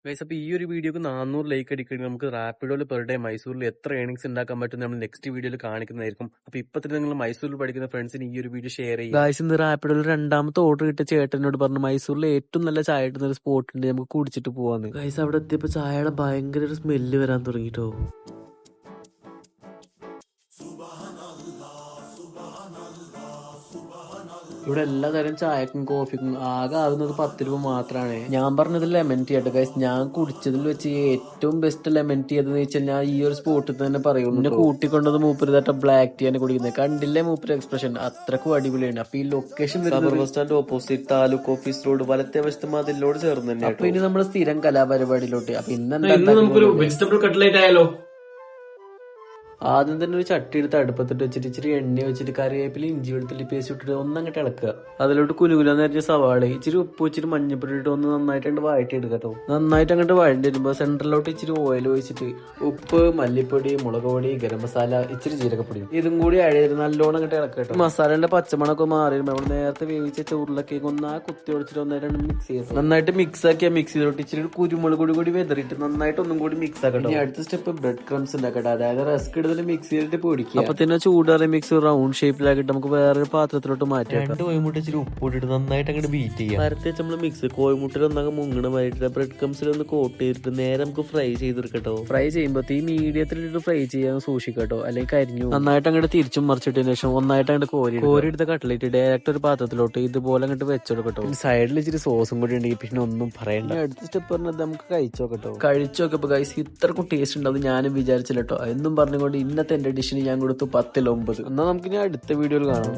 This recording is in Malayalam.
ഗൈസ്, അപ്പൊ ഈ ഒരു വീഡിയോക്ക് 400 ലൈക്ക് അടിക്കണമെങ്കിൽ നമുക്ക് റാപ്പിഡോയിൽ പെർ ഡേ മൈസൂരിൽ എത്ര ഏണിങ്സ് ഉണ്ടാക്കാൻ പറ്റും നമ്മൾ നെക്സ്റ്റ് വീഡിയോയിൽ കാണിക്കുന്നതായിരിക്കും. അപ്പൊ ഇപ്പൊ തന്നെ നിങ്ങൾ മൈസൂരിൽ പഠിക്കുന്ന ഫ്രണ്ട്സിന് ഈ ഒരു വീഡിയോ ഷെയർ ചെയ്യുക. ഗൈസ്, ഇന്ന് റാപ്പിഡോയിൽ രണ്ടാമത്തെ ഓർഡർ കിട്ടിയ ചേട്ടനോട് പറഞ്ഞു മൈസൂരിൽ ഏറ്റവും നല്ല ചായ കിട്ടുന്ന ഒരു സ്പോട്ട് ഉണ്ട്, നമുക്ക് കുടിച്ചിട്ട് പോവാന്ന്. ഗൈസ്, അവിടെ എത്തിയപ്പോ ചായയുടെ ഭയങ്കര ഒരു സ്മെല്ല് വരാൻ തുടങ്ങിട്ടോ. ഇവിടെ എല്ലാ തരം ചായക്കും കോഫിക്കും ആകെ ആകുന്നത് 10 രൂപ മാത്രമാണ്. ഞാൻ പറഞ്ഞത് ലെമൺ ടീ ആട്ടോ ഗൈസ്. ഞാൻ കുടിച്ചതിൽ വെച്ച് ഏറ്റവും ബെസ്റ്റ് ലെമൺ ടീ എന്ന് വെച്ചാൽ ഞാൻ ഈ ഒരു സ്പോട്ടിൽ തന്നെ പറയുന്നു. പിന്നെ കൂട്ടിക്കൊണ്ടത് മൂപ്പര് തട്ട ബ്ലാക്ക് ടീ ആണ് കുടിക്കുന്നത്. കണ്ടില്ലേ മൂപ്പര് എക്സ്പ്രഷൻ, അത്രക്കും അടിപൊളിയാണ്. അപ്പൊ ഈ location bus stand opposite taluk office road വലത്തെ വശത്ത് മതിലോട് ചേർന്ന് തന്നെ. അപ്പൊ ഇനി നമ്മുടെ സ്ഥിരം കലാപരിപാടിയിലോട്ട്. അപ്പൊ ഇന്ന് നമുക്കൊരു വെജിറ്റബിൾ കട്ട്ലേറ്റ് ആയാലോ. ആദ്യം തന്നെ ഒരു ചട്ടി എടുത്ത് അടുപ്പത്തിട്ട് വെച്ചിട്ട് ഇച്ചിരി എണ്ണ വെച്ചിട്ട് കറിവേപ്പില ഇഞ്ചി വെളുത്തുള്ളി പേസ്റ്റ് ഇട്ടിട്ട് ഒന്നങ്ങോട്ട് ഇളക്കുക. അതിലോട്ട് കുലുകുലാന്ന് അരിഞ്ഞ സവാള, ഇച്ചിരി ഉപ്പ് ഇച്ചിരി മഞ്ഞപ്പൊടി ഇട്ട് ഒന്ന് നന്നായിട്ട് വഴറ്റി എടുക്കട്ടോ. നന്നായിട്ട് അങ്ങോട്ട് വഴണ്ടി വരുമ്പോ സെന്ററിലോട്ട് ഇച്ചിരി ഓയിൽ ഒഴിച്ചിട്ട് ഉപ്പ്, മല്ലിപ്പൊടി, മുളക് പൊടി, ഗരം മസാല, ഇച്ചിരി ജീരകപ്പൊടി ഇതും കൂടി അഴയത് നല്ലോണം അങ്ങോട്ട് ഇളക്കട്ടോ. മസാലന്റെ പച്ചമണൊക്കെ മാറി നമ്മൾ നേരത്തെ വേവിച്ച ഉരുളക്കേക്ക് ഒന്ന് കുത്തി ഒഴിച്ചിട്ട് ഒന്നായിട്ട് മിക്സ് ചെയ്ത് നന്നായിട്ട് മിക്സ് ആക്കിയ മിക്സ് ചെയ്തോട്ട് ഇച്ചിരി കുരുമുളക് കൂടി വെതറിയിട്ട് നന്നായിട്ട് ഒന്നും കൂടി മിക്സ് ആക്കട്ടോ. അടുത്ത സ്റ്റെപ്പ് ബ്രെഡ് ക്രംസ് ഉണ്ടാക്കട്ടെ. അതായത് റസ്ക് മിക്സ് ചെയ്തിട്ട് പൊടിക്കുക. അപ്പൊ തന്നെ ചൂടാറിയ മിക്സ് റൗണ്ട് ഷേപ്പിലാക്കിട്ട് നമുക്ക് വേറൊരു പാത്രത്തിലോട്ട് മാറ്റാം. 2 കോഴിമുട്ട ഇച്ചിരി ഉപ്പ് ഇട്ടിട്ട് നന്നായിട്ട് അങ്ങോട്ട് ബീറ്റ് ചെയ്യാം. നേരത്തെ നമ്മള് മിക്സ് കോഴിമുട്ടയിൽ ഒന്നങ്ങ് മുങ്ങണ മാറ്റിട്ട് ബ്രെഡ് ക്രംസിൽ ഒന്ന് കോട്ട് ചെയ്തിട്ട് നേരെ നമുക്ക് ഫ്രൈ ചെയ്തെടുക്കട്ടോ. ഫ്രൈ ചെയ്യുമ്പോ ഈ മീഡിയത്തിലിട്ട് ഫ്രൈ ചെയ്യാൻ സൂക്ഷിക്കട്ടോ, അല്ലെങ്കിൽ കരിഞ്ഞു. നന്നായിട്ട് അങ്ങോട്ട് തിരിച്ചും മറിച്ചിട്ടതിന് ശേഷം ഒന്നായിട്ട് അങ്ങോട്ട് കോരി എടുത്ത കട്ട്ലേറ്റ് ഡയറക്റ്റ് ഒരു പാത്രത്തിലോട്ട് ഇതുപോലെ അങ്ങോട്ട് വെച്ചെടുക്കട്ടോ. സൈഡിൽ ഇച്ചിരി സോസും കൂടി ഉണ്ടെങ്കിൽ പിന്നെ ഒന്നും പറയണ്ട. അടുത്ത സ്റ്റെപ്പ് പറഞ്ഞത് നമുക്ക് കഴിച്ചോക്കട്ടോ. കഴിച്ചോക്കപ്പോ ഗൈസ് ഇത്രക്കും ടേസ്റ്റ് ഉണ്ടാവും ഞാനും വിചാരിച്ചില്ല കേട്ടോ. എന്നും പറഞ്ഞുകൊണ്ട് ഇന്നത്തെ എന്റെ ഡിഷിന് ഞാൻ കൊടുത്തു 10-9. എന്നാൽ നമുക്ക് ഇനി അടുത്ത വീഡിയോയിൽ കാണാം.